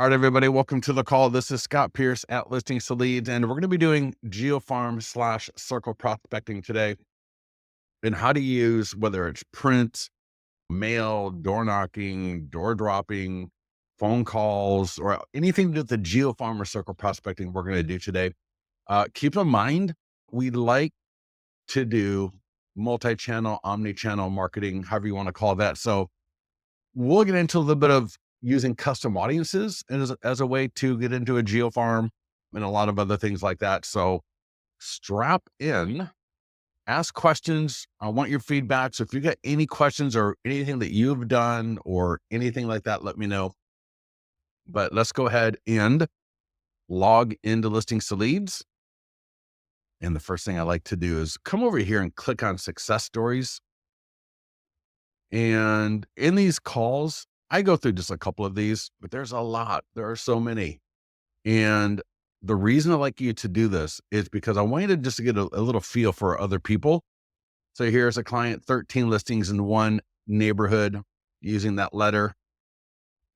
All right, everybody, welcome to the call. This is Scott Pierce at Listings to Leads, and we're going to be doing geofarm/circle prospecting today, and how to use, whether it's print, mail, door knocking, door dropping, phone calls, or anything to do with the geofarm or circle prospecting we're going to do today. Keep in mind, we like to do multi-channel, omni-channel marketing, however you want to call that. So we'll get into a little bit of using custom audiences as a way to get into a geofarm and a lot of other things like that. So strap in, ask questions. I want your feedback. So if you got any questions or anything that you've done or anything like that, let me know. But let's go ahead and log into Listings to Leads. And the first thing I like to do is come over here and click on success stories. And in these calls, I go through just a couple of these, but there's a lot. There are so many. And the reason I like you to do this is because I want you to just get a little feel for other people. So here's a client, 13 listings in one neighborhood using that letter.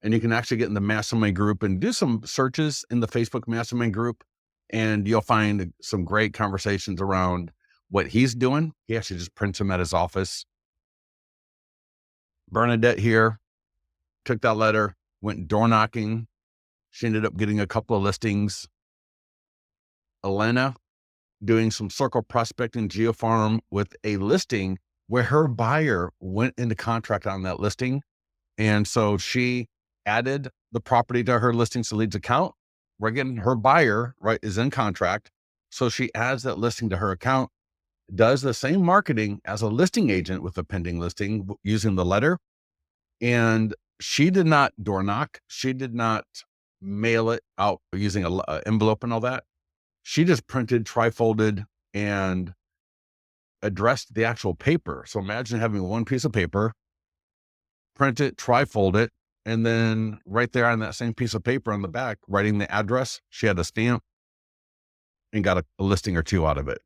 And you can actually get in the mastermind group and do some searches in the Facebook mastermind group. And you'll find some great conversations around what he's doing. He actually just prints them at his office. Bernadette here took that letter, went door knocking. She ended up getting a couple of listings. Elena doing some circle prospecting geofarm with a listing where her buyer went into contract on that listing. And so she added the property to her Listings to Leads account. We're getting her buyer, right, is in contract. So she adds that listing to her account, does the same marketing as a listing agent with a pending listing using the letter. And she did not door knock. She did not mail it out using an envelope and all that. She just printed, trifolded, and addressed the actual paper. So imagine having one piece of paper, print it, trifold it, and then right there on that same piece of paper on the back, writing the address. She had a stamp and got a listing or two out of it.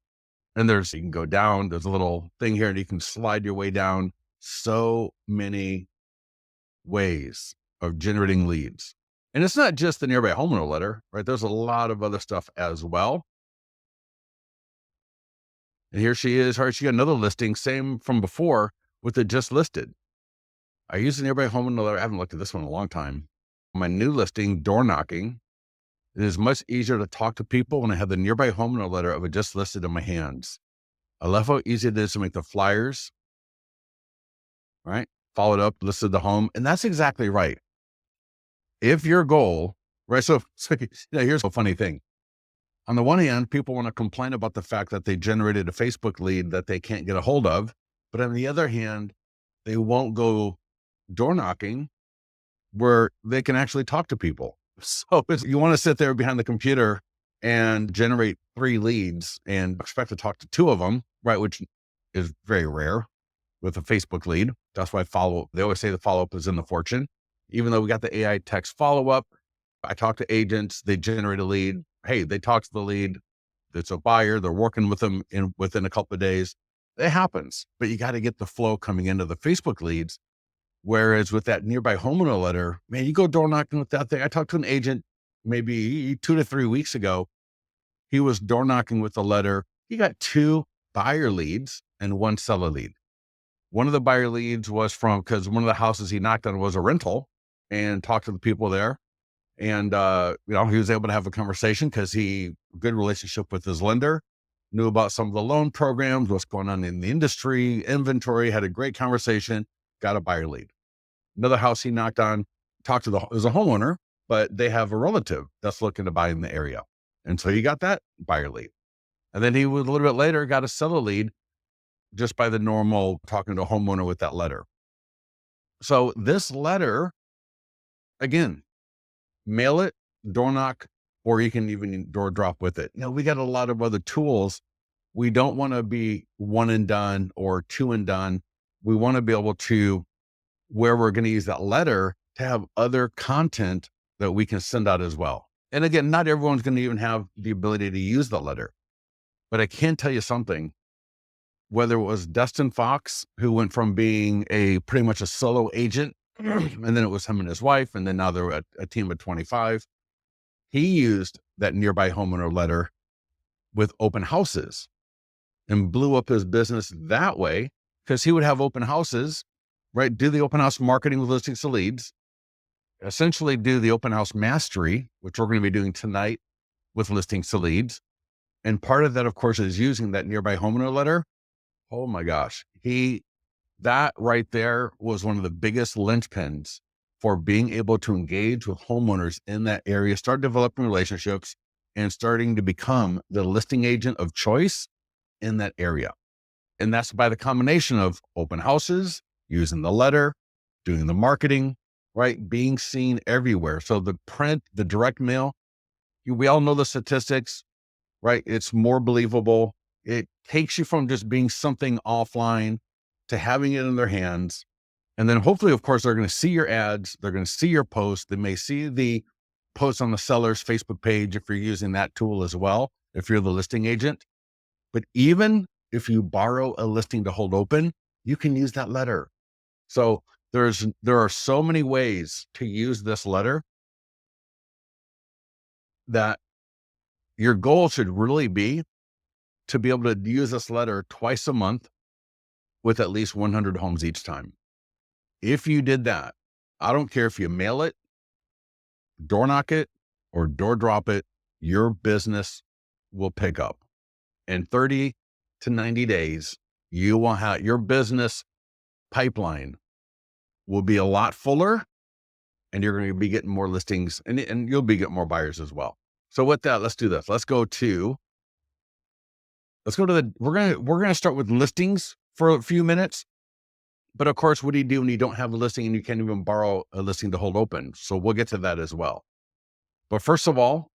And you can go down, there's a little thing here and you can slide your way down. So many ways of generating leads. And it's not just the nearby homeowner letter, right? There's a lot of other stuff as well. And here she is, she got another listing, same from before with the just listed. I use the nearby homeowner letter. I haven't looked at this one in a long time. My new listing, door knocking. It is much easier to talk to people when I have the nearby homeowner letter of a just listed in my hands. I love how easy it is to make the flyers, right? Followed up, listed the home. And that's exactly right. If your goal, right? So here's a funny thing. On the one hand, people want to complain about the fact that they generated a Facebook lead that they can't get a hold of. But on the other hand, they won't go door knocking where they can actually talk to people. So you want to sit there behind the computer and generate 3 leads and expect to talk to 2 of them, right? Which is very rare with a Facebook lead. That's why they always say the follow-up is in the fortune. Even though we got the AI text follow-up, I talk to agents, they generate a lead. Hey, they talk to the lead. It's a buyer. They're working with them within a couple of days. It happens, but you got to get the flow coming into the Facebook leads. Whereas with that nearby homeowner letter, man, you go door knocking with that thing. I talked to an agent maybe 2 to 3 weeks ago. He was door knocking with the letter. He got 2 buyer leads and 1 seller lead. One of the buyer leads was because one of the houses he knocked on was a rental, and talked to the people there. And, he was able to have a conversation because good relationship with his lender, knew about some of the loan programs, what's going on in the industry, inventory, had a great conversation, got a buyer lead. Another house he knocked on, is a homeowner, but they have a relative that's looking to buy in the area. And so he got that buyer lead. And then he was a little bit later got a seller lead just by the normal talking to a homeowner with that letter. So this letter, again, mail it, door knock, or you can even door drop with it. We got a lot of other tools. We don't want to be one and done or two and done. We want to be able to, where we're going to use that letter, to have other content that we can send out as well. And again, not everyone's going to even have the ability to use the letter, but I can tell you something. Whether it was Dustin Fox, who went from being pretty much a solo agent and then it was him and his wife, and then now they're a team of 25. He used that nearby homeowner letter with open houses and blew up his business that way, because he would have open houses, right? Do the open house marketing with listings to leads, essentially do the open house mastery, which we're going to be doing tonight with listings to leads. And part of that, of course, is using that nearby homeowner letter. Oh my gosh. That right there was one of the biggest linchpins for being able to engage with homeowners in that area, start developing relationships, and starting to become the listing agent of choice in that area. And that's by the combination of open houses, using the letter, doing the marketing, right? Being seen everywhere. So the print, the direct mail, we all know the statistics, right? It's more believable. It takes you from just being something offline to having it in their hands. And then hopefully, of course, they're going to see your ads. They're going to see your posts. They may see the posts on the seller's Facebook page if you're using that tool as well, if you're the listing agent. But even if you borrow a listing to hold open, you can use that letter. So there are so many ways to use this letter that your goal should really be to be able to use this letter twice a month with at least 100 homes each time. If you did that, I don't care if you mail it, door knock it, or door drop it, your business will pick up. In 30 to 90 days, you will have your business pipeline will be a lot fuller, and you're going to be getting more listings, and you'll be getting more buyers as well. So with that, let's do this. Let's go to we're going to start with listings for a few minutes. But of course, what do you do when you don't have a listing and you can't even borrow a listing to hold open? So we'll get to that as well. But first of all,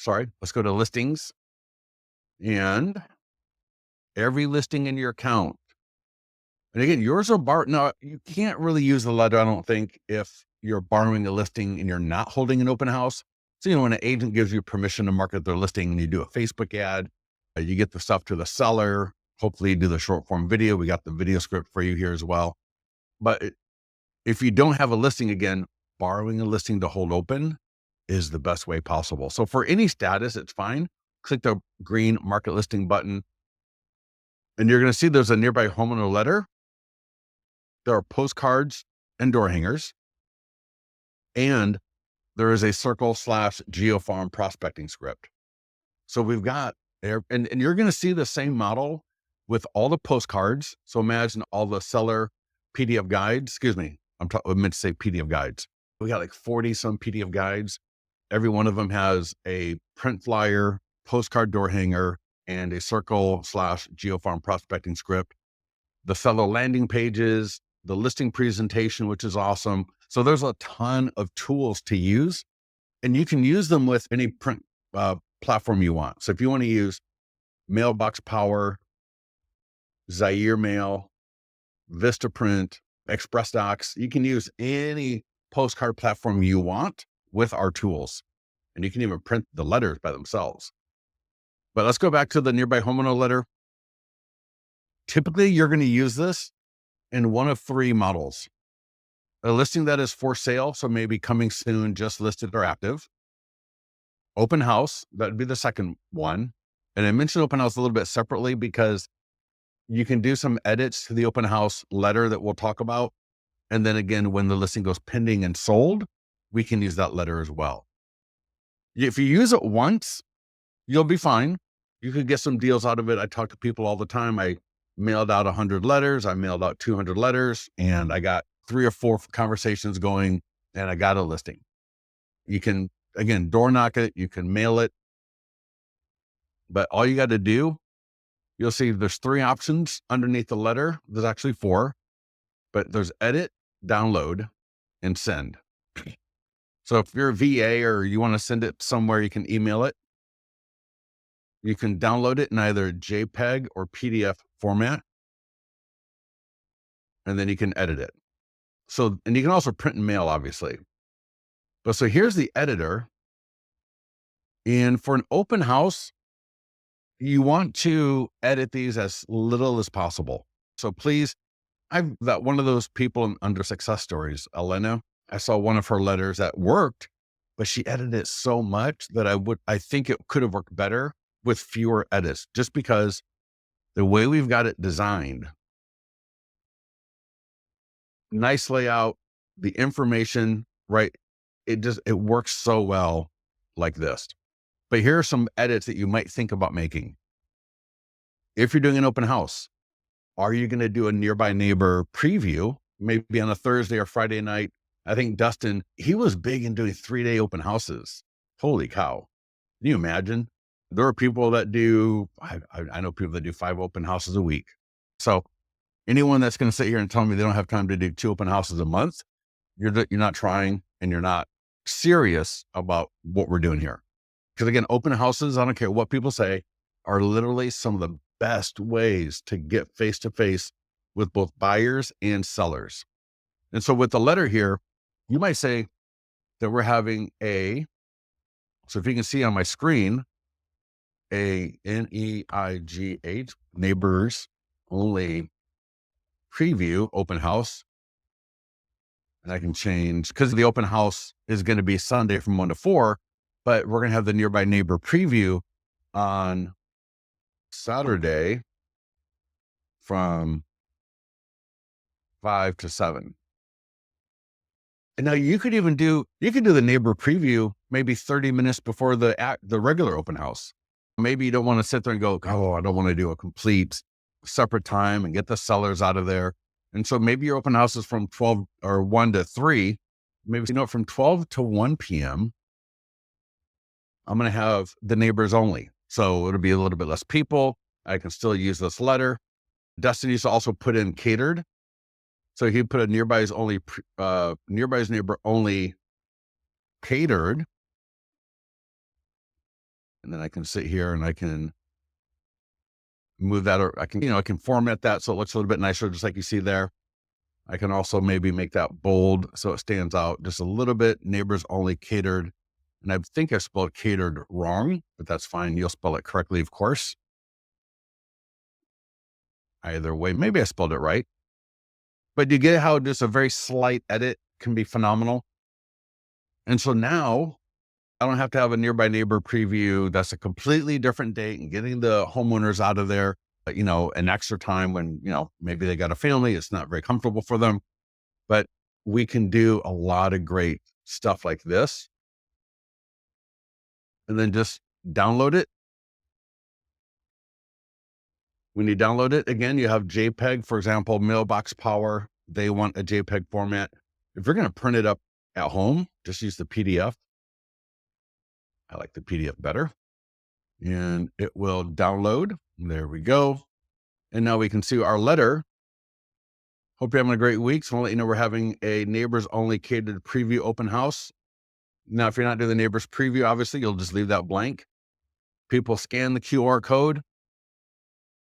let's go to listings, and every listing in your account. And again, yours are borrowed. Now, you can't really use the letter, I don't think, if you're borrowing a listing and you're not holding an open house. So, when an agent gives you permission to market their listing and you do a Facebook ad, you get the stuff to the seller. Hopefully you do the short form video. We got the video script for you here as well. But if you don't have a listing, again, borrowing a listing to hold open is the best way possible. So for any status, it's fine. Click the green market listing button, and you're going to see there's a nearby homeowner letter. There are postcards and door hangers, and there is a circle/geofarm prospecting script. So we've got there, and you're going to see the same model with all the postcards. So imagine all the seller PDF guides. I meant to say PDF guides. We got like 40 some PDF guides. Every one of them has a print flyer, postcard door hanger, and a circle/geofarm prospecting script. The seller landing pages, the listing presentation, which is awesome. So there's a ton of tools to use, and you can use them with any print platform you want. So if you want to use Mailbox Power, Zaire Mail, Vistaprint, Express Docs, you can use any postcard platform you want with our tools. And you can even print the letters by themselves. But let's go back to the nearby homeowner letter. Typically, you're going to use this in one of three models. A listing that is for sale, so maybe coming soon, just listed or active. Open house, that'd be the second one. And I mentioned open house a little bit separately because you can do some edits to the open house letter that we'll talk about. And then again, when the listing goes pending and sold, we can use that letter as well. If you use it once, you'll be fine. You could get some deals out of it. I talk to people all the time. I mailed out 100 letters. I mailed out 200 letters, and I got 3 or 4 conversations going, and I got a listing. You can, again, door knock it. You can mail it. But all you got to do, you'll see there's 3 options underneath the letter. There's actually 4, but there's edit, download, and send. So if you're a VA or you want to send it somewhere, you can email it. You can download it in either JPEG or PDF format, and then you can edit it. So, and you can also print and mail, obviously. But so here's the editor. And for an open house, you want to edit these as little as possible. So please I've that one of those people under success stories, Elena. I saw one of her letters that worked, but she edited it so much that I think it could have worked better with fewer edits, just because the way we've got it designed, nice layout, the information, right? It works so well like this. But here are some edits that you might think about making. If you're doing an open house, are you going to do a nearby neighbor preview, maybe on a Thursday or Friday night? I think Dustin, he was big in doing 3-day open houses. Holy cow. Can you imagine? There are people that do, I know people that do 5 open houses a week. So anyone that's going to sit here and tell me they don't have time to do 2 open houses a month, you're not trying, and you're not serious about what we're doing here. Because again, open houses, I don't care what people say, are literally some of the best ways to get face to face with both buyers and sellers. And so with the letter here, you might say that we're having so if you can see on my screen, a NEIGH, neighbors only preview open house. And I can change, because the open house is going to be Sunday from 1 to 4, but we're going to have the nearby neighbor preview on Saturday from 5 to 7. And now you could do the neighbor preview maybe 30 minutes before the regular open house. Maybe you don't want to sit there and go, oh, I don't want to do a complete separate time and get the sellers out of there. And so maybe your open house is from 12 or 1 to 3. Maybe, from 12 to 1 p.m., I'm going to have the neighbors only. So it'll be a little bit less people. I can still use this letter. Dustin used to also put in catered. So he put a nearby's neighbor only catered. And then I can sit here and I can move that, or I can format that so it looks a little bit nicer, just like you see there. I can also maybe make that bold so it stands out just a little bit. Neighbors only catered. And I think I spelled catered wrong, but that's fine. You'll spell it correctly, of course. Either way, maybe I spelled it right. But you get how just a very slight edit can be phenomenal. And so now I don't have to have a nearby neighbor preview. That's a completely different date, and getting the homeowners out of there, an extra time when, maybe they got a family, it's not very comfortable for them, but we can do a lot of great stuff like this. And then just download it. When you download it, again, you have JPEG, for example, Mailbox Power. They want a JPEG format. If you're going to print it up at home, just use the PDF. I like the PDF better. And it will download. There we go. And now we can see our letter. Hope you're having a great week. So I'll let you know we're having a neighbors only catered preview open house. Now, if you're not doing the neighbors preview, obviously you'll just leave that blank. People scan the QR code.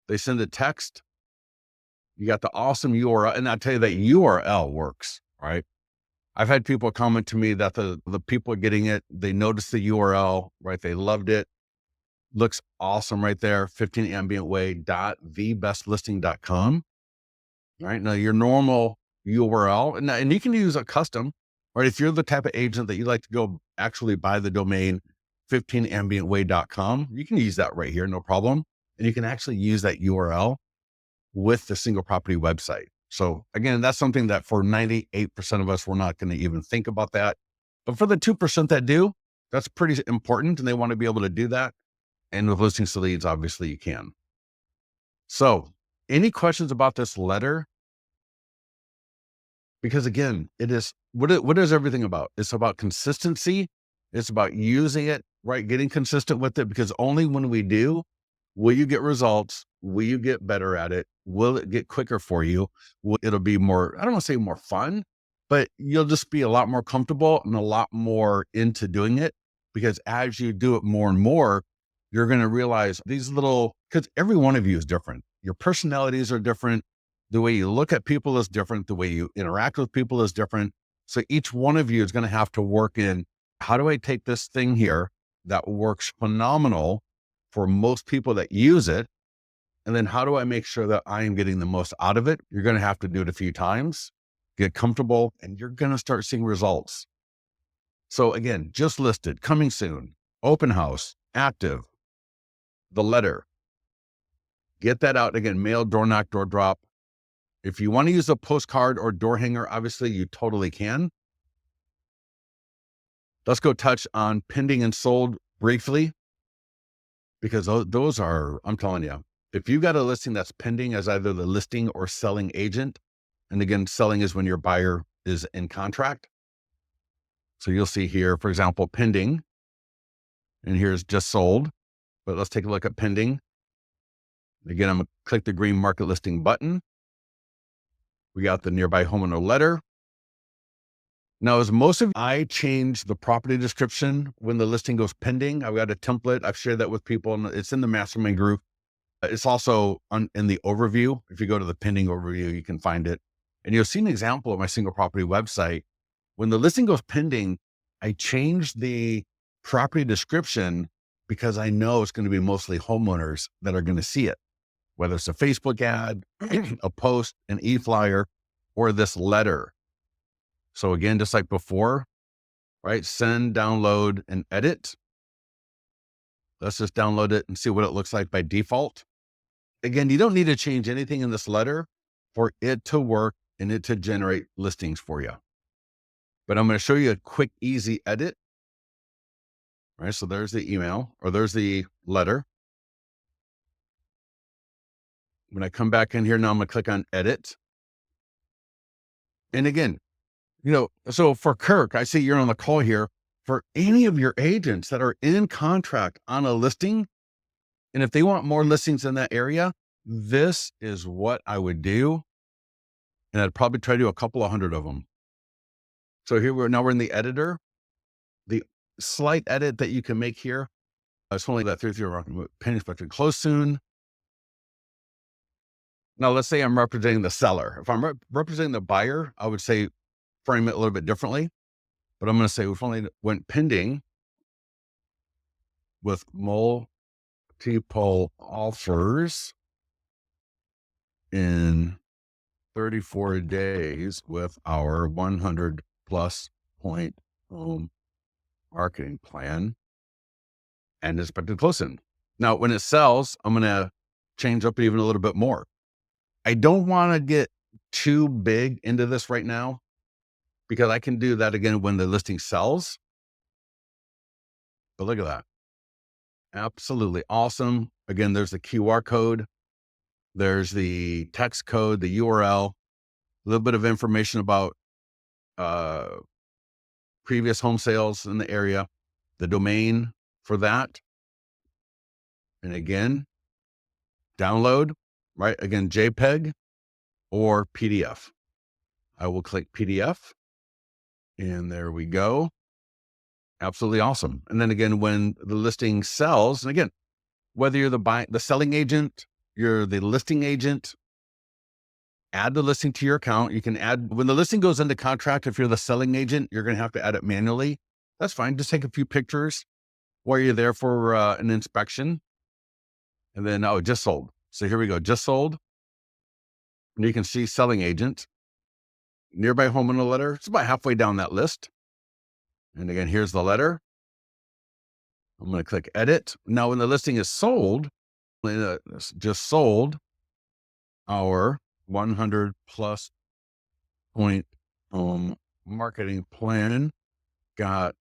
They send a text. You got the awesome URL. And I'll tell you that URL works, right? I've had people comment to me that the people getting it, they noticed the URL, right? They loved it. Looks awesome right there. 15ambientway.thebestlisting.com. Right now, your normal URL, and you can use a custom, right? If you're the type of agent that you like to go actually buy the domain 15ambientway.com, you can use that right here, no problem. And you can actually use that URL with the single property website. So again, that's something that for 98% of us, we're not going to even think about that. But for the 2% that do, that's pretty important, and they want to be able to do that. And with listings to leads, obviously you can. So any questions about this letter? Because again, it is, what is everything about? It's about consistency. It's about using it, right? Getting consistent with it, because only when we do, will you get results? Will you get better at it? Will it get quicker for you? It'll be more, I don't want to say more fun, but you'll just be a lot more comfortable and a lot more into doing it, because as you do it more and more, you're going to realize because every one of you is different. Your personalities are different. The way you look at people is different. The way you interact with people is different. So each one of you is going to have to work in, how do I take this thing here that works phenomenal for most people that use it, And then how do I make sure that I am getting the most out of it? You're going to have to do it a few times, get comfortable, and you're going to start seeing results. So again, just listed, coming soon, open house, active, the letter, get that out. Again, mail, door knock, door drop. If you want to use a postcard or door hanger, obviously you totally can. Let's go touch on pending and sold briefly, because those are, I'm telling you, if you've got a listing that's pending as either the listing or selling agent, and again, selling is when your buyer is in contract. So you'll see here, for example, pending, and here's just sold, but let's take a look at pending. Again, I'm going to click the green market listing button. We got the nearby homeowner letter. Now, I change the property description when the listing goes pending. I've got a template. I've shared that with people, and it's in the mastermind group. It's also in the overview. If you go to the pending overview, you can find it. And you'll see an example of my single property website. When the listing goes pending, I change the property description because I know it's going to be mostly homeowners that are going to see it, whether it's a Facebook ad, a post, an e-flyer, or this letter. So again, just like before, right? Send, download, and edit. Let's just download it and see what it looks like by default. Again, you don't need to change anything in this letter for it to work and it to generate listings for you. But I'm going to show you a quick, easy edit. Right? So there's the email, or there's the letter. When I come back in here now, I'm going to click on edit. And again, so for Kirk, I see you're on the call here. For any of your agents that are in contract on a listing, and if they want more listings in that area, this is what I would do. And I'd probably try to do a couple of hundred of them. So here we're in the editor. The slight edit that you can make here, it's only that 3 penny expected close soon. Now, let's say I'm representing the seller. If I'm representing the buyer, I would say frame it a little bit differently. But I'm going to say we've only went pending with multiple offers in 34 days with our 100 plus point home marketing plan and expected close in. Now, when it sells, I'm going to change up even a little bit more. I don't want to get too big into this right now, because I can do that again when the listing sells. But look at that. Absolutely awesome. Again, there's the QR code. There's the text code, the URL, a little bit of information about previous home sales in the area, the domain for that. And again, download, right? Again, JPEG or PDF. I will click PDF. And there we go. Absolutely awesome. And then again, when the listing sells, and again, whether you're the selling agent, you're the listing agent, add the listing to your account. You can add, when the listing goes into contract, if you're the selling agent, you're going to have to add it manually. That's fine. Just take a few pictures while you're there for an inspection. And then, just sold. So here we go. Just sold. And you can see selling agent, nearby homeowner letter. It's about halfway down that list. And again, here's the letter. I'm going to click edit. Now, when the listing is sold, just sold our 100 plus point home marketing plan, got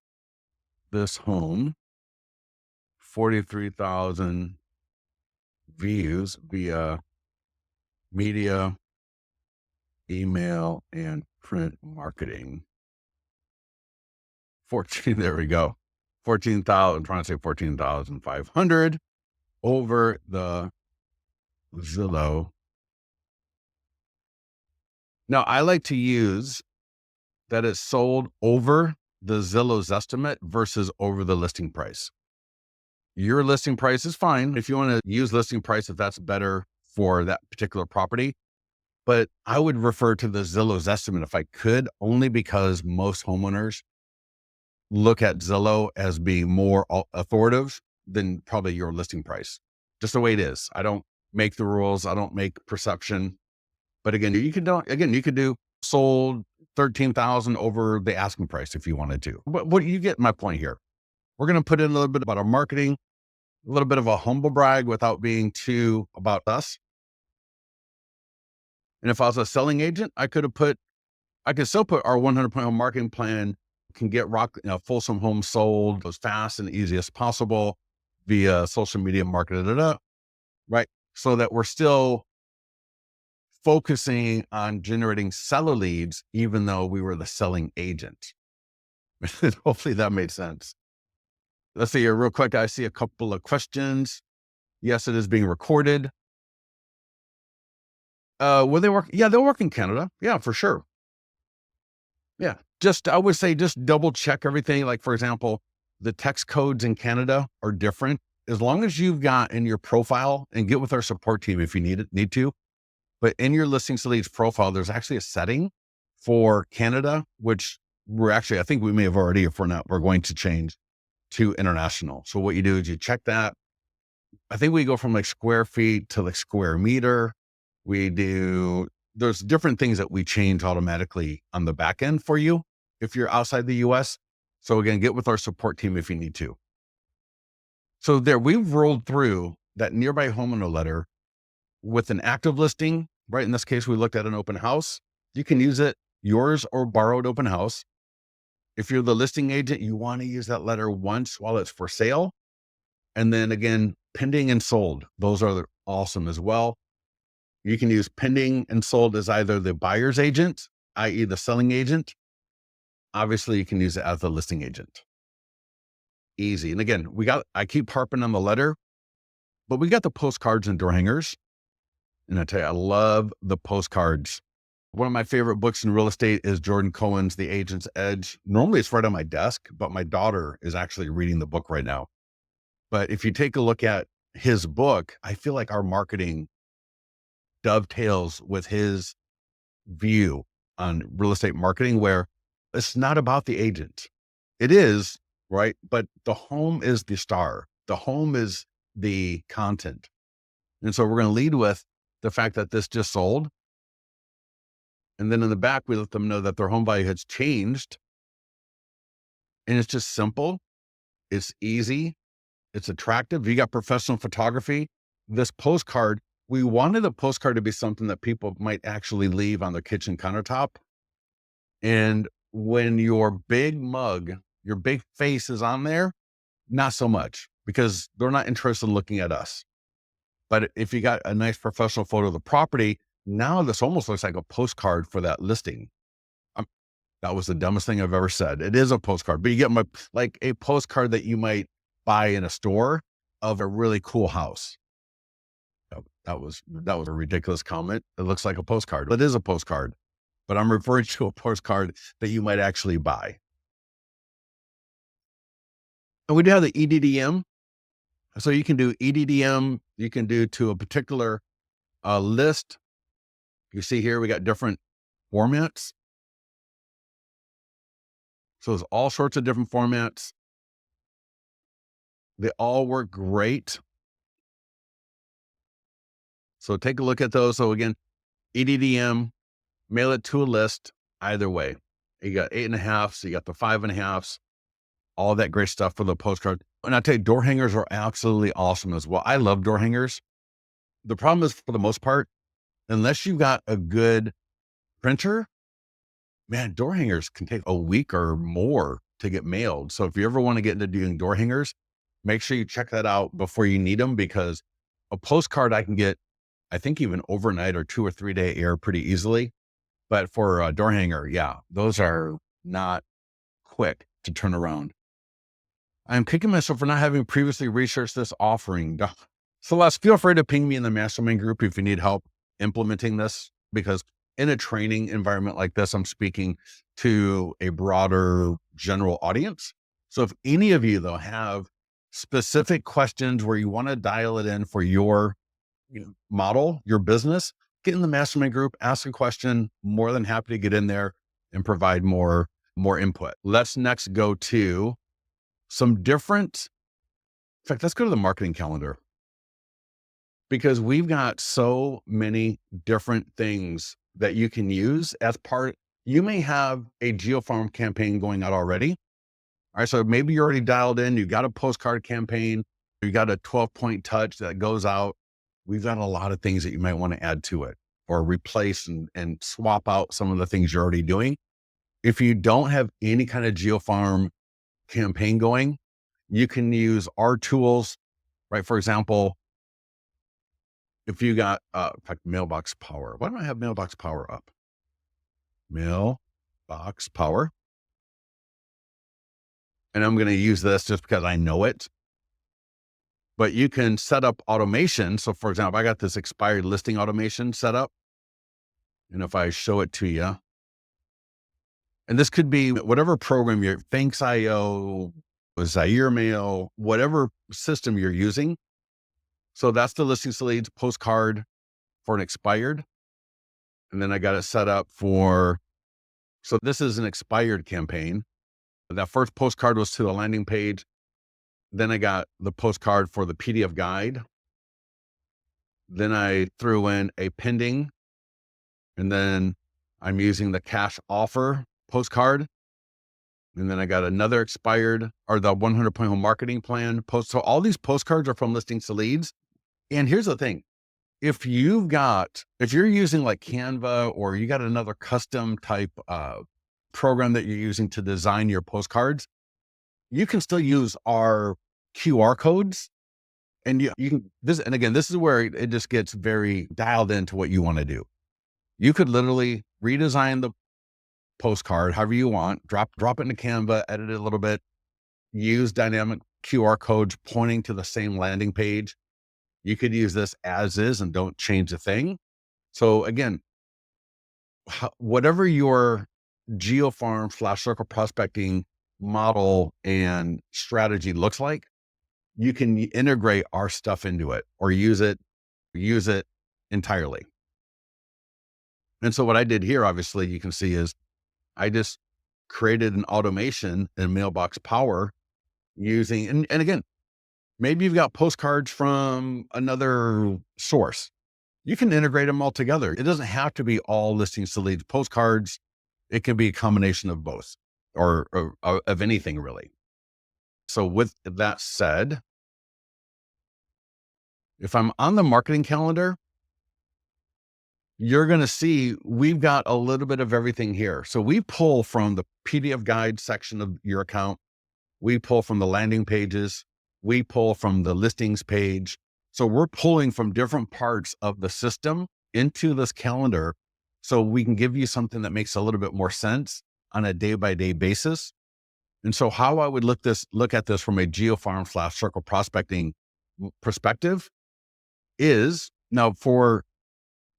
this home, 43,000 views via media, email, and print marketing. There we go. 14,000, I'm trying to say 14,500 over the Zillow. Now, I like to use that it's sold over the Zillow's estimate versus over the listing price. Your listing price is fine if you want to use listing price, if that's better for that particular property. But I would refer to the Zillow's estimate if I could, only because most homeowners look at Zillow as being more authoritative than probably your listing price. Just the way it is. I don't make the rules. I don't make perception. But again, you could do sold 13,000 over the asking price if you wanted to. But what you get my point here. We're going to put in a little bit about our marketing, a little bit of a humble brag without being too about us. And if I was a selling agent, I could still put our 100-point home marketing plan can get Folsom homes sold as fast and easy as possible via social media marketed up, right? So that we're still focusing on generating seller leads, even though we were the selling agent. Hopefully that made sense. Let's see here real quick. I see a couple of questions. Yes, it is being recorded. Will they work? Yeah, they'll work in Canada. Yeah, for sure. Yeah. I would say just double check everything. Like, for example, the text codes in Canada are different. As long as you've got in your profile, and get with our support team if you need to, but in your listings to leads profile, there's actually a setting for Canada, which I think we may have already, if we're not, we're going to change to international. So what you do is you check that. I think we go from like square feet to like square meter. There's different things that we change automatically on the back end for you if you're outside the US. So again, get with our support team if you need to. So we've rolled through that nearby homeowner letter with an active listing, right? In this case, we looked at an open house. You can use it, yours or borrowed open house. If you're the listing agent, you want to use that letter once while it's for sale. And then again, pending and sold. Those are awesome as well. You can use pending and sold as either the buyer's agent, i.e. the selling agent. Obviously, you can use it as the listing agent. Easy. And again, I keep harping on the letter, but we got the postcards and door hangers. And I tell you, I love the postcards. One of my favorite books in real estate is Jordan Cohen's The Agent's Edge. Normally it's right on my desk, but my daughter is actually reading the book right now. But if you take a look at his book, I feel like our marketing dovetails with his view on real estate marketing, where it's not about the agent. It is, right? But the home is the star. The home is the content. And so we're going to lead with the fact that this just sold. And then in the back, we let them know that their home value has changed. And it's just simple. It's easy. It's attractive. You got professional photography. This postcard, we wanted the postcard to be something that people might actually leave on their kitchen countertop. And when your big mug, your big face is on there, not so much, because they're not interested in looking at us. But if you got a nice professional photo of the property, now this almost looks like a postcard for that listing. That was the dumbest thing I've ever said. It is a postcard, but you get like a postcard that you might buy in a store of a really cool house. That was a ridiculous comment. It looks like a postcard. It is a postcard, but I'm referring to a postcard that you might actually buy. And we do have the EDDM. So you can do EDDM. You can do to a particular list. You see here, we got different formats. So there's all sorts of different formats. They all work great. So take a look at those. So again, EDDM, mail it to a list, either way. You got 8.5, so you got the 5.5, all that great stuff for the postcard. And I tell you, door hangers are absolutely awesome as well. I love door hangers. The problem is, for the most part, unless you've got a good printer, man, door hangers can take a week or more to get mailed. So if you ever want to get into doing door hangers, make sure you check that out before you need them, because a postcard I can get, I think, even overnight or 2 or 3 day air pretty easily. But for a door hanger, yeah, those are not quick to turn around. I'm kicking myself for not having previously researched this offering. Celeste, feel free to ping me in the mastermind group if you need help implementing this, because in a training environment like this, I'm speaking to a broader general audience. So if any of you, though, have specific questions where you want to dial it in for your model, your business, get in the mastermind group, ask a question. More than happy to get in there and provide more input. Let's next go to some different, in fact, let's go to the marketing calendar, because we've got so many different things that you can use as part. You may have a geofarm campaign going out already. All right. So maybe you're already dialed in. You got a postcard campaign. You got a 12-point touch that goes out. We've got a lot of things that you might want to add to it or replace and swap out some of the things you're already doing. If you don't have any kind of geofarm campaign going, you can use our tools, right? For example, if you got, in fact, mailbox power. Why don't I have mailbox power up? Mailbox power. And I'm going to use this just because I know it. But you can set up automation. So for example, I got this expired listing automation set up. And if I show it to you, and this could be whatever program you're, Thanks.io, Zaire Mail, whatever system you're using. So that's the listings to leads postcard for an expired. And then I got it set up for, so this is an expired campaign. That first postcard was to the landing page. Then I got the postcard for the PDF guide. Then I threw in a pending, and then I'm using the cash offer postcard. And then I got another expired, or the 100-point home marketing plan post. So all these postcards are from listings to leads. And here's the thing. If you're using like Canva, or you got another custom type program that you're using to design your postcards, you can still use our QR codes. And you can, and again, this is where it just gets very dialed into what you want to do. You could literally redesign the postcard however you want, drop it into Canva, edit it a little bit, use dynamic QR codes pointing to the same landing page. You could use this as is and don't change a thing. So again, whatever your geofarm/circle prospecting model and strategy looks like, you can integrate our stuff into it or use it entirely. And so what I did here, obviously you can see, is I just created an automation in Mailbox Power using, and again, maybe you've got postcards from another source. You can integrate them all together. It doesn't have to be all listings to leads postcards. It can be a combination of both or of anything really. So with that said, if I'm on the marketing calendar, you're going to see we've got a little bit of everything here. So we pull from the PDF guide section of your account. We pull from the landing pages. We pull from the listings page. So we're pulling from different parts of the system into this calendar so we can give you something that makes a little bit more sense on a day-by-day basis. And so how I would look at this from a geofarm/circle prospecting perspective is, now for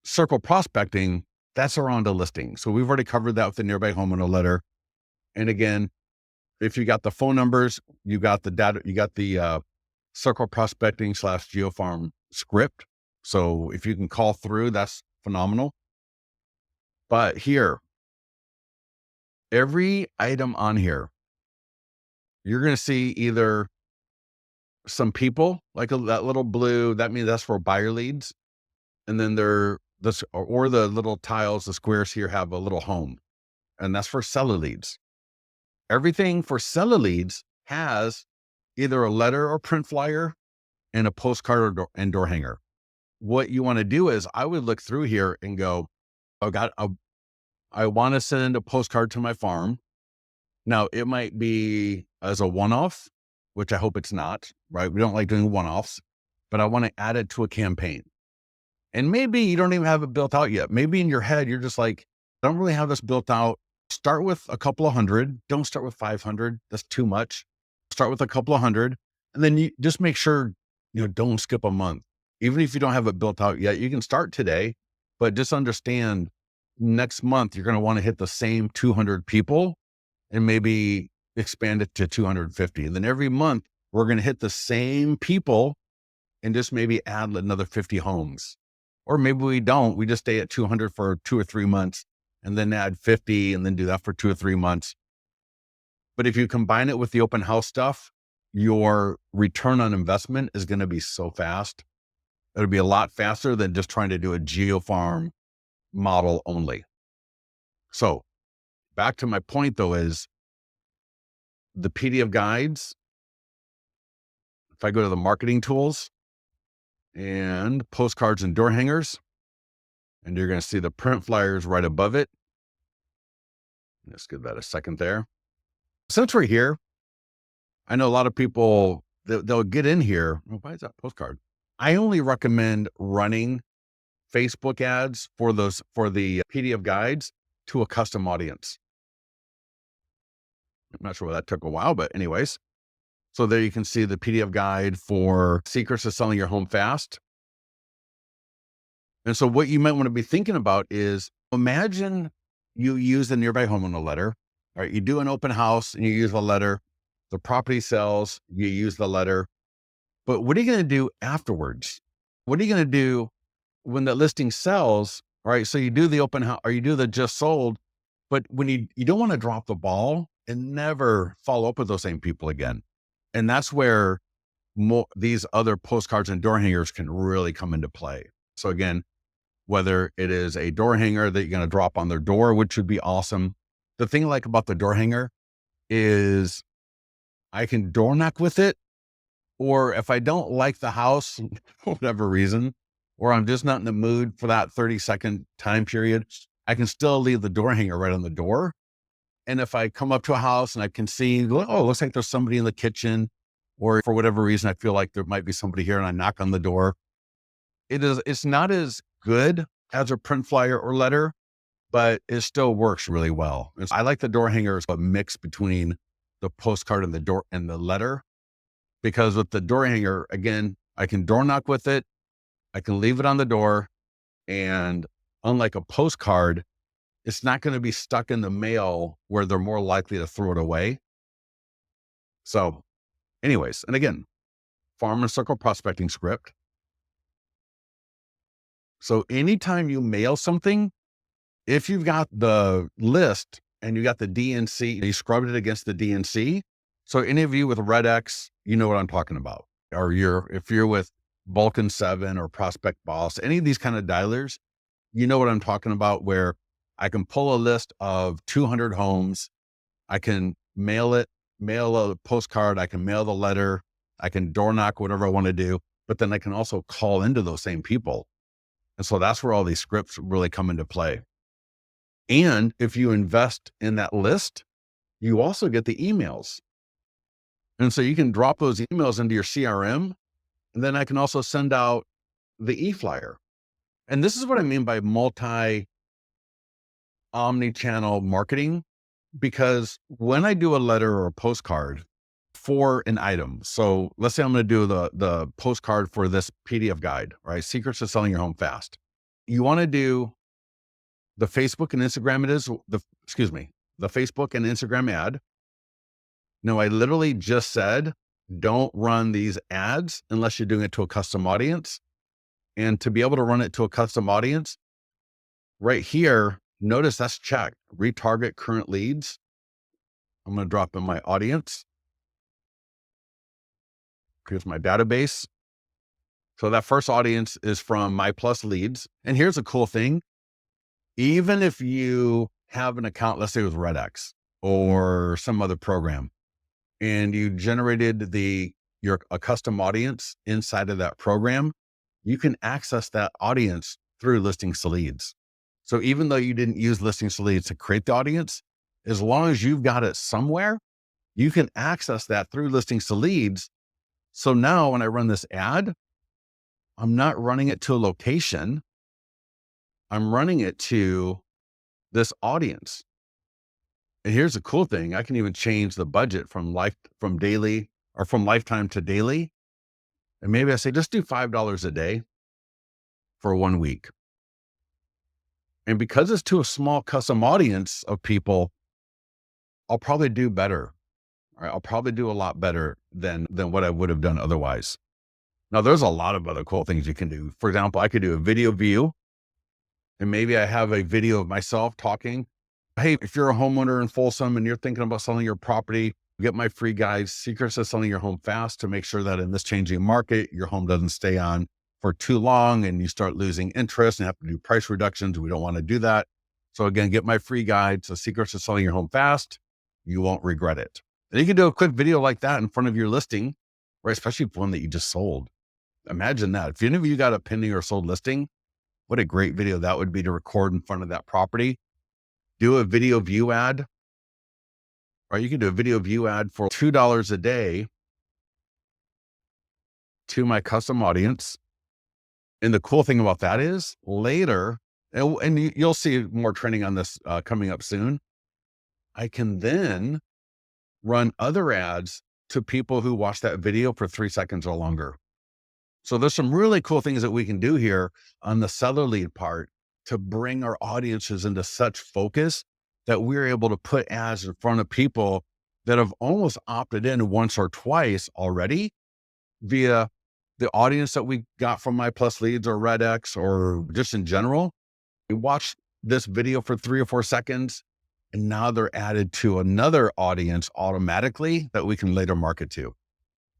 circle prospecting, that's around a listing. So we've already covered that with the nearby homeowner letter. And again, if you got the phone numbers, you got the data, you got the circle prospecting/geofarm script. So if you can call through, that's phenomenal. But here, every item on here, you're going to see either some people, like that little blue, that means that's for buyer leads. And then or the little tiles, the squares here have a little home, and that's for seller leads. Everything for seller leads has either a letter or print flyer and a postcard and door hanger. What you want to do is I would look through here and go, I want to send a postcard to my farm. Now it might be as a one-off, which I hope it's not, right? We don't like doing one-offs, but I want to add it to a campaign. And maybe you don't even have it built out yet. Maybe in your head, you're just like, I don't really have this built out. Start with a couple of hundred. Don't start with 500. That's too much. Start with a couple of hundred. And then you just make sure, don't skip a month. Even if you don't have it built out yet, you can start today, but just understand next month, you're going to want to hit the same 200 people and maybe expand it to 250. And then every month we're going to hit the same people and just maybe add another 50 homes. Or maybe we don't, we just stay at 200 for 2 or 3 months and then add 50 and then do that for 2 or 3 months. But if you combine it with the open house stuff, your return on investment is going to be so fast. It'll be a lot faster than just trying to do a geofarm model only. So back to my point though, is the PDF guides. If I go to the marketing tools and postcards and door hangers, and you're going to see the print flyers right above it. Let's give that a second there. Since we're here, I know a lot of people, they'll get in here. Oh, why is that postcard? I only recommend running Facebook ads for the PDF guides to a custom audience. I'm not sure why that took a while, but anyways. So there you can see the PDF guide for secrets of selling your home fast. And so what you might want to be thinking about is, imagine you use the nearby homeowner letter, right? You do an open house and you use the letter. The property sells, you use the letter. But what are you going to do afterwards? What are you going to do when the listing sells? All right. So you do the open house or you do the just sold, but when you don't want to drop the ball and never follow up with those same people again. And that's where these other postcards and door hangers can really come into play. So again, whether it is a door hanger that you're going to drop on their door, which would be awesome. The thing I like about the door hanger is I can door knock with it, or if I don't like the house for whatever reason, or I'm just not in the mood for that 30-second time period, I can still leave the door hanger right on the door. And if I come up to a house and I can see, oh, it looks like there's somebody in the kitchen, or for whatever reason, I feel like there might be somebody here and I knock on the door. It's not as good as a print flyer or letter, but it still works really well. I like the door hangers, but mix between the postcard and the door and the letter, because with the door hanger, again, I can door knock with it. I can leave it on the door. And unlike a postcard, it's not going to be stuck in the mail where they're more likely to throw it away. So anyways, and again, farm and circle prospecting script. So anytime you mail something, if you've got the list and you got the DNC, you scrubbed it against the DNC. So any of you with Red X, you know what I'm talking about. Or if you're with Vulcan 7 or Prospect Boss, any of these kind of dialers, you know what I'm talking about, where I can pull a list of 200 homes. I can mail a postcard. I can mail the letter. I can door knock, whatever I want to do, but then I can also call into those same people. And so that's where all these scripts really come into play. And if you invest in that list, you also get the emails. And so you can drop those emails into your CRM, and then I can also send out the e-flyer. And this is what I mean by omni-channel marketing, because when I do a letter or a postcard for an item, so let's say I'm going to do the postcard for this PDF guide, right? Secrets of selling your home fast. You want to do the Facebook and Instagram. The Facebook and Instagram ad. No, I literally just said, don't run these ads unless you're doing it to a custom audience. And to be able to run it to a custom audience, right here, notice that's checked. Retarget current leads. I'm going to drop in my audience. Here's my database. So that first audience is from My Plus leads. And here's a cool thing. Even if you have an account, let's say with RedX or some other program, and you generated a custom audience inside of that program, you can access that audience through listings to leads. So even though you didn't use listings to leads to create the audience, as long as you've got it somewhere, you can access that through listings to leads. So now when I run this ad, I'm not running it to a location. I'm running it to this audience. And here's the cool thing. I can even change the budget from daily or from lifetime to daily. And maybe I say, just do $5 a day for 1 week. And because it's to a small custom audience of people, I'll probably do better. Right? I'll probably do a lot better than what I would have done otherwise. Now, there's a lot of other cool things you can do. For example, I could do a video view, and maybe I have a video of myself talking. Hey, if you're a homeowner in Folsom and you're thinking about selling your property, get my free guide, Secrets of Selling Your Home Fast, to make sure that in this changing market, your home doesn't stay on for too long and you start losing interest and have to do price reductions. We don't want to do that. So again, get my free guide. So secrets to selling your home fast. You won't regret it. And you can do a quick video like that in front of your listing, right? Especially one that you just sold. Imagine that. If any of you got a pending or sold listing, what a great video that would be to record in front of that property. Do a video view ad, or you can do a video view ad for $2 a day to my custom audience. And the cool thing about that is later, and you'll see more training on this coming up soon. I can then run other ads to people who watch that video for 3 seconds or longer. So there's some really cool things that we can do here on the seller lead part to bring our audiences into such focus that we're able to put ads in front of people that have almost opted in once or twice already via the audience that we got from My Plus Leads or RedX or just in general. We watched this video for 3 or 4 seconds, and now they're added to another audience automatically that we can later market to.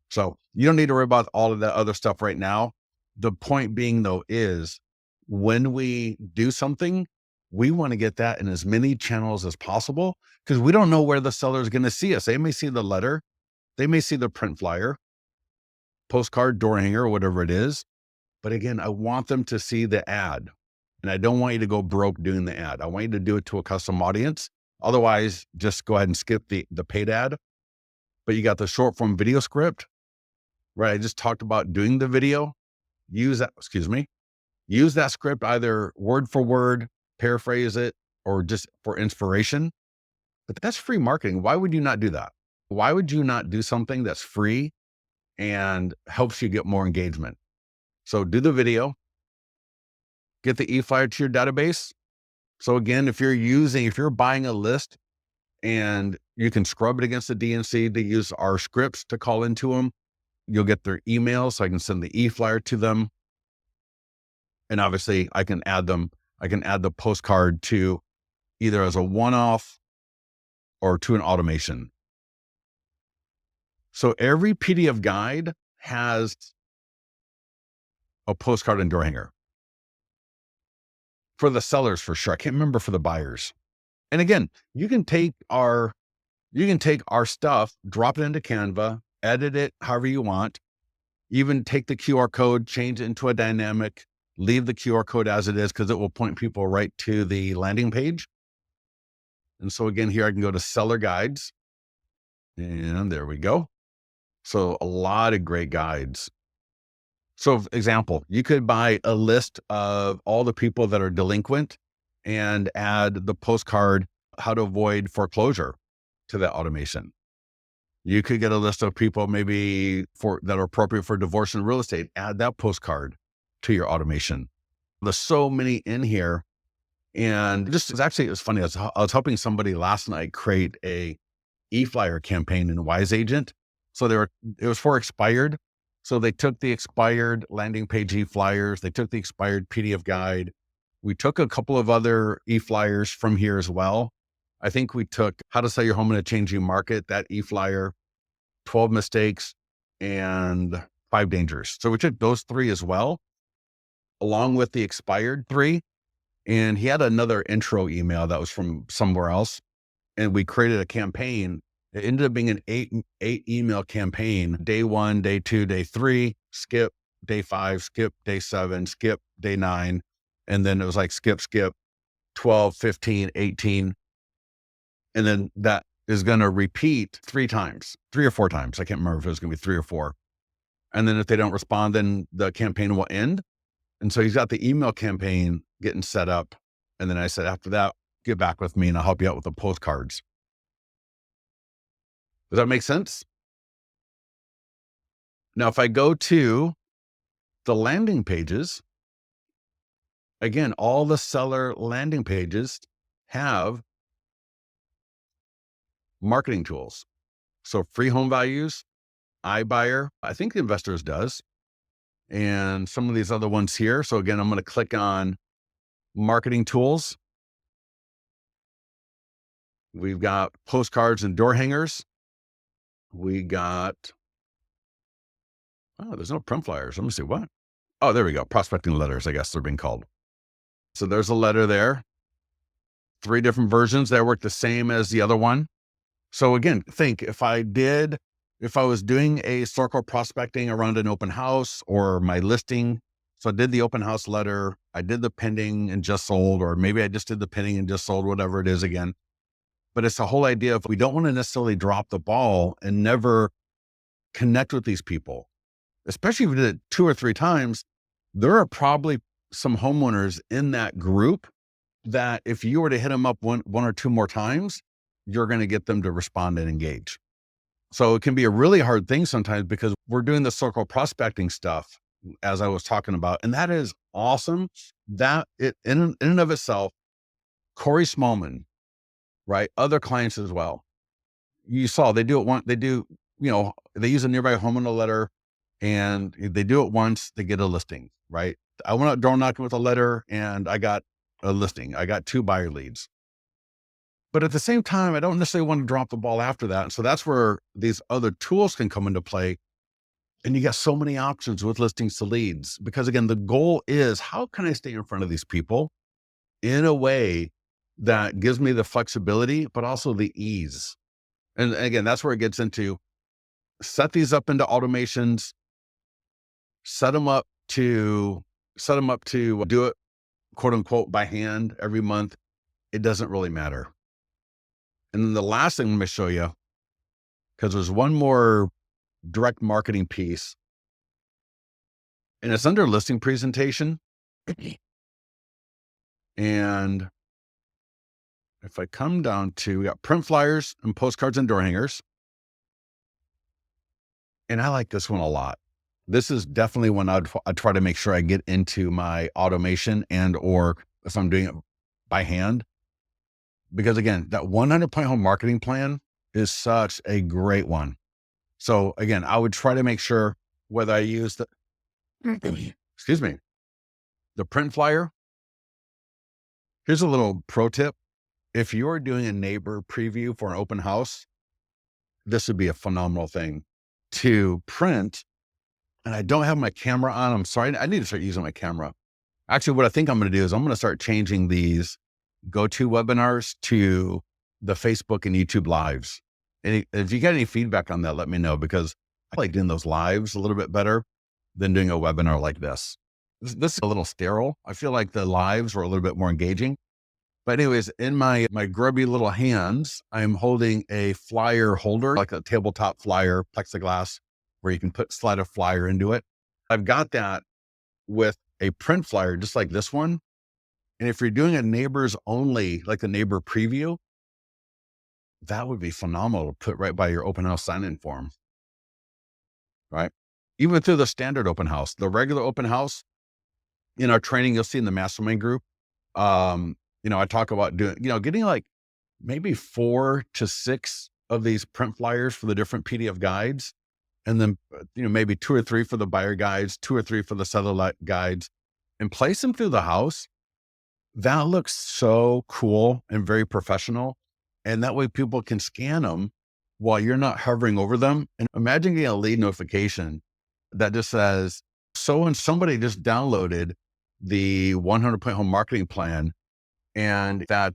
So you don't need to worry about all of that other stuff right now. The point being though, is when we do something, we want to get that in as many channels as possible because we don't know where the seller is going to see us. They may see the letter, they may see the print flyer, postcard, door hanger, whatever it is. But again, I want them to see the ad, and I don't want you to go broke doing the ad. I want you to do it to a custom audience. Otherwise, just go ahead and skip the paid ad. But you got the short form video script, right? I just talked about doing the video. Use that script either word for word, paraphrase it, or just for inspiration. But that's free marketing. Why would you not do that? Why would you not do something that's free and helps you get more engagement? So do the video, get the e-flyer to your database. So again, if you're buying a list and you can scrub it against the DNC to use our scripts to call into them, you'll get their email. So I can send the e-flyer to them. And obviously I can add the postcard to either as a one-off or to an automation. So every PDF guide has a postcard and door hanger for the sellers for sure. I can't remember for the buyers. And again, you can take our stuff, drop it into Canva, edit it however you want, even take the QR code, change it into a dynamic, leave the QR code as it is because it will point people right to the landing page. And so again, here I can go to seller guides, and there we go. So a lot of great guides. So for example, you could buy a list of all the people that are delinquent and add the postcard, how to avoid foreclosure, to that automation. You could get a list of people maybe that are appropriate for divorce and real estate, add that postcard to your automation. There's so many in here. And it was funny. I was helping somebody last night create a e-flyer campaign in Wise Agent. So it was for expired. So they took the expired landing page e-flyers. They took the expired PDF guide. We took a couple of other e-flyers from here as well. I think we took how to sell your home in a changing market, that e-flyer, 12 mistakes and 5 dangers. So we took those 3 as well, along with the expired 3. And he had another intro email that was from somewhere else. And we created a campaign. It ended up being an 8 email campaign. Day 1, day 2, day 3, skip day 5, skip day 7, skip day 9. And then it was like skip 12, 15, 18. And then that is going to repeat 3 or 4 times. I can't remember if it was going to be 3 or 4. And then if they don't respond, then the campaign will end. And so he's got the email campaign getting set up. And then I said, after that, get back with me and I'll help you out with the postcards. Does that make sense? Now, if I go to the landing pages, again, all the seller landing pages have marketing tools. So free home values, iBuyer, I think the Investors does, and some of these other ones here. So again, I'm going to click on marketing tools. We've got postcards and door hangers. We got, there's no print flyers. Let me see what. Oh, there we go. Prospecting letters, I guess they're being called. So there's a letter there. 3 different versions that work the same as the other one. So again, think if I was doing a circle prospecting around an open house or my listing. So I did the open house letter, I did the pending and just sold, or maybe I just did the pending and just sold, whatever it is again. But it's the whole idea of we don't want to necessarily drop the ball and never connect with these people, especially if we did it 2 or 3 times. There are probably some homeowners in that group that if you were to hit them up one or 2 more times, you're going to get them to respond and engage. So it can be a really hard thing sometimes because we're doing the circle prospecting stuff, as I was talking about, and that is awesome. That it in and of itself, Corey Smallman, right? Other clients as well. You saw they do it once. They do, they use a nearby homeowner letter, and they do it once. They get a listing, right? I went out door knocking with a letter, and I got a listing. I got 2 buyer leads. But at the same time, I don't necessarily want to drop the ball after that. And so that's where these other tools can come into play. And you got so many options with listings to leads, because again, the goal is how can I stay in front of these people in a way that gives me the flexibility, but also the ease. And again, that's where it gets into set these up into automations, set them up to do it, quote unquote, by hand every month. It doesn't really matter. And then the last thing I'm going to show you, because there's one more direct marketing piece, and it's under listing presentation. And if I come down to, we got print flyers and postcards and door hangers. And I like this one a lot. This is definitely one I'd try to make sure I get into my automation and, or if I'm doing it by hand. Because again, that 100-point home marketing plan is such a great one. So again, I would try to make sure whether I use the, excuse me, the print flyer. Here's a little pro tip. If you're doing a neighbor preview for an open house, this would be a phenomenal thing to print. And I don't have my camera on. I'm sorry. I need to start using my camera. Actually, what I think I'm going to do is I'm going to start changing these GoToWebinars to the Facebook and YouTube lives. And if you got any feedback on that, let me know, because I like doing those lives a little bit better than doing a webinar like this. This is a little sterile. I feel like the lives were a little bit more engaging. But anyways, in my grubby little hands, I'm holding a flyer holder, like a tabletop flyer, plexiglass, where you can slide a flyer into it. I've got that with a print flyer, just like this one. And if you're doing a neighbors only, like the neighbor preview, that would be phenomenal to put right by your open house sign-in form, right? Even through the standard open house, the regular open house, in our training, you'll see in the mastermind group, I talk about doing, getting like maybe 4 to 6 of these print flyers for the different PDF guides. And then, maybe 2 or 3 for the buyer guides, 2 or 3 for the seller guides, and place them through the house. That looks so cool and very professional. And that way people can scan them while you're not hovering over them. And imagine getting a lead notification that just says, and somebody just downloaded the 100-point home marketing plan, and that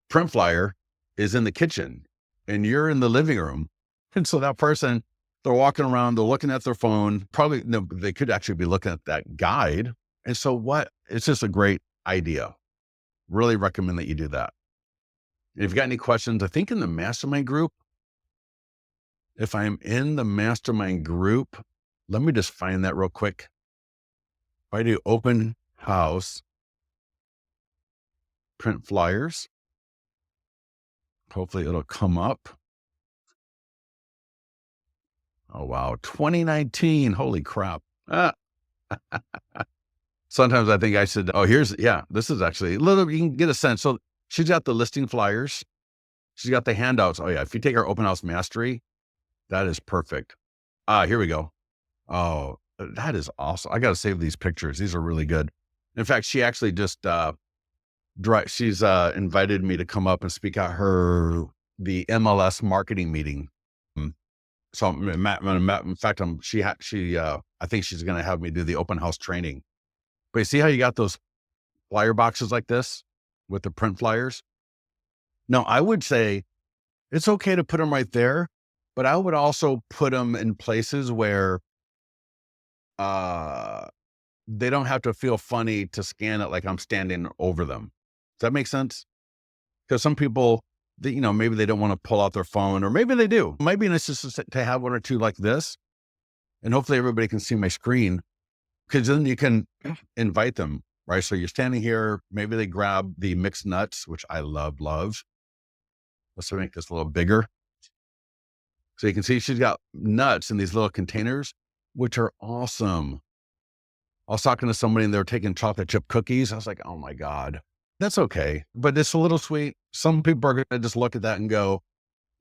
print flyer is in the kitchen and you're in the living room. And so that person, they're walking around, they're looking at their phone. Probably, no, they could actually be looking at that guide. And so it's just a great idea. Really recommend that you do that. If you've got any questions, I think in the mastermind group, if I'm in the mastermind group, let me just find that real quick. If I do open house, print flyers, hopefully it'll come up. Oh, wow. 2019. Holy crap. Sometimes I think I should, this is actually a little, you can get a sense. So she's got the listing flyers. She's got the handouts. Oh yeah. If you take our open house mastery, that is perfect. Here we go. Oh, that is awesome. I got to save these pictures. These are really good. In fact, she actually just, she's invited me to come up and speak at the MLS marketing meeting. So in fact, I think she's going to have me do the open house training. But you see how you got those flyer boxes like this with the print flyers? Now, I would say it's okay to put them right there, but I would also put them in places where uh, they don't have to feel funny to scan it like I'm standing over them. Does that make sense? Because some people, maybe they don't want to pull out their phone, or maybe they do. It might be nice just to have one or two like this, and hopefully everybody can see my screen, because then you can invite them, right? So you're standing here, maybe they grab the mixed nuts, which I love. Let's make this a little bigger. So you can see she's got nuts in these little containers, which are awesome. I was talking to somebody and they were taking chocolate chip cookies. I was like, oh my God, that's okay. But it's a little sweet. Some people are going to just look at that and go,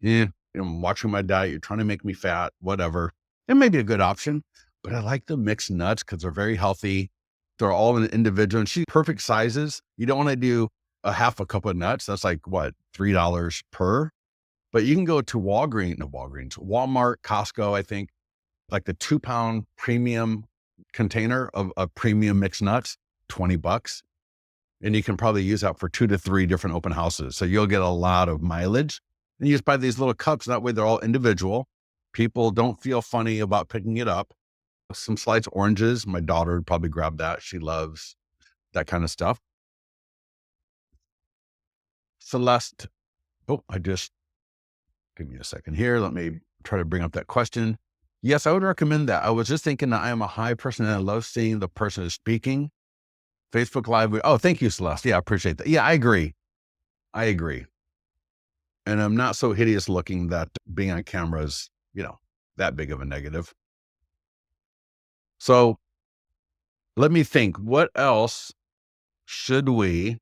yeah, I'm watching my diet. You're trying to make me fat, whatever. It may be a good option, but I like the mixed nuts because they're very healthy. They're all in individual and she's perfect sizes. You don't want to do a half a cup of nuts. That's like what, $3 per? But you can go to Walmart, Costco, I think, like the 2-pound premium container of premium mixed nuts, $20. And you can probably use that for 2 to 3 different open houses. So you'll get a lot of mileage. And you just buy these little cups. That way they're all individual. People don't feel funny about picking it up. Some sliced oranges. My daughter would probably grab that. She loves that kind of stuff. Celeste. Give me a second here. Let me try to bring up that question. Yes, I would recommend that. I was just thinking that I am a high person and I love seeing the person who's speaking. Facebook Live. Oh, thank you, Celeste. Yeah, I appreciate that. Yeah, I agree. And I'm not so hideous looking that being on camera is, that big of a negative. So let me think. What else should we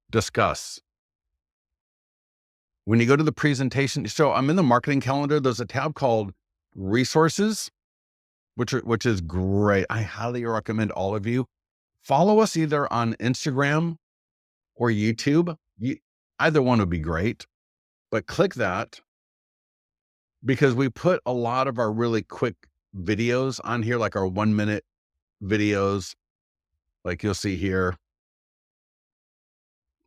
discuss? When you go to the presentation, so I'm in the marketing calendar. There's a tab called resources, which is great. I highly recommend all of you follow us either on Instagram or YouTube. Either one would be great, but click that because we put a lot of our really quick videos on here, like our 1-minute videos, like you'll see here,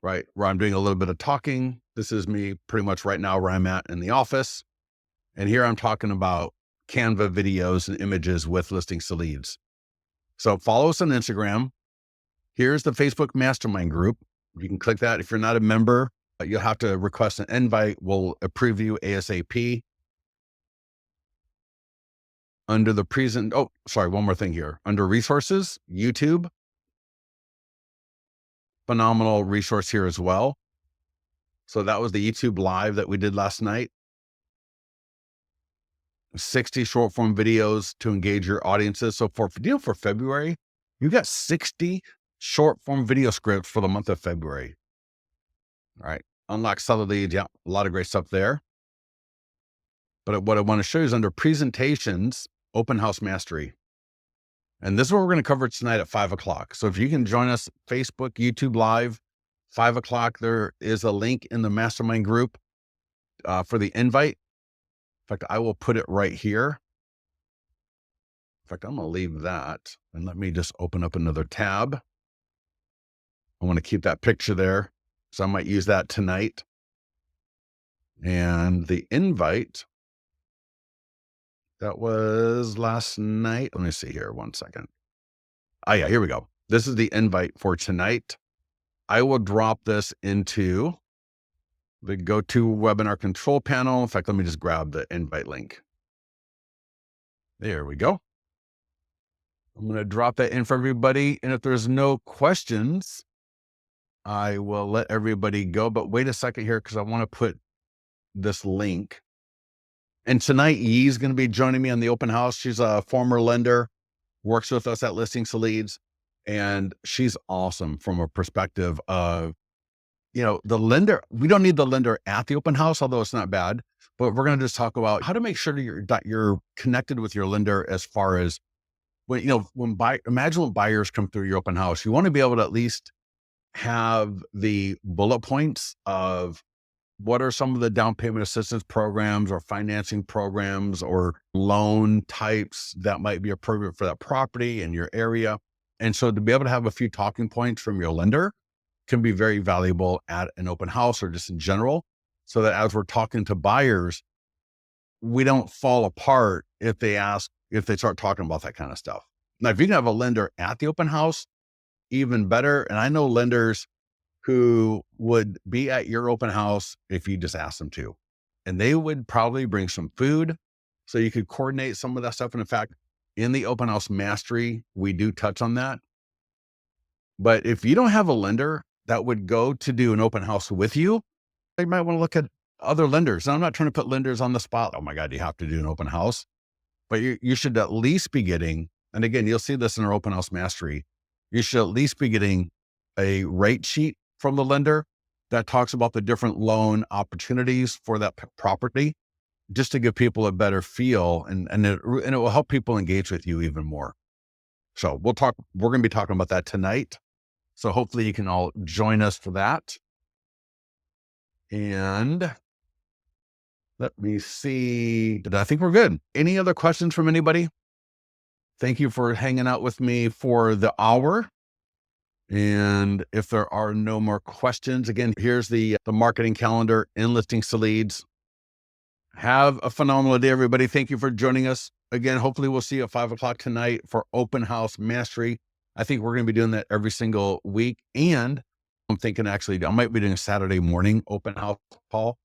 right? Where I'm doing a little bit of talking. This is me pretty much right now where I'm at in the office. And here I'm talking about Canva videos and images with listings to leads. So follow us on Instagram. Here's the Facebook mastermind group. You can click that. If you're not a member, you'll have to request an invite. We'll approve you ASAP. Under the one more thing here. Under resources, YouTube, phenomenal resource here as well. So that was the YouTube live that we did last night. 60 short form videos to engage your audiences. So for February, you got 60 short form video scripts for the month of February. All right. Unlock seller leads. Yeah. A lot of great stuff there. But what I want to show you is under presentations, open house mastery. And this is what we're going to cover tonight at 5:00. So if you can join us, Facebook, YouTube live, 5:00, there is a link in the mastermind group for the invite. In fact, I will put it right here. In fact, I'm going to leave that and let me just open up another tab. I want to keep that picture there. So I might use that tonight. And the invite, that was last night. Let me see here. 1 second. Oh yeah, here we go. This is the invite for tonight. I will drop this into the GoToWebinar control panel. In fact, let me just grab the invite link. There we go. I'm going to drop that in for everybody. And if there's no questions, I will let everybody go. But wait a second here, because I want to put this link. And tonight, Yee's going to be joining me on the open house. She's a former lender, works with us at Listings to Leads. And she's awesome from a perspective of, the lender. We don't need the lender at the open house, although it's not bad. But we're going to just talk about how to make sure that you're connected with your lender as far as imagine when buyers come through your open house, you want to be able to at least have the bullet points of what are some of the down payment assistance programs or financing programs or loan types that might be appropriate for that property in your area. And so to be able to have a few talking points from your lender can be very valuable at an open house or just in general, so that as we're talking to buyers, we don't fall apart if they start talking about that kind of stuff. Now, if you can have a lender at the open house, even better. And I know lenders who would be at your open house if you just asked them to, and they would probably bring some food so you could coordinate some of that stuff. And in fact, in the open house mastery, we do touch on that. But if you don't have a lender that would go to do an open house with you, you might want to look at other lenders. And I'm not trying to put lenders on the spot. Oh my God, you have to do an open house, but you should at least be getting, and again, you'll see this in our open house mastery, you should at least be getting a rate sheet from the lender that talks about the different loan opportunities for that property, just to give people a better feel, and it will help people engage with you even more. So we're going to be talking about that tonight. So hopefully you can all join us for that. And let me see. I think we're good. Any other questions from anybody? Thank you for hanging out with me for the hour. And if there are no more questions, again, here's the marketing calendar in Listings to Leads. Have a phenomenal day, everybody. Thank you for joining us. Again, hopefully we'll see you at 5:00 tonight for Open House Mastery. I think we're going to be doing that every single week. And I'm thinking actually I might be doing a Saturday morning open house call.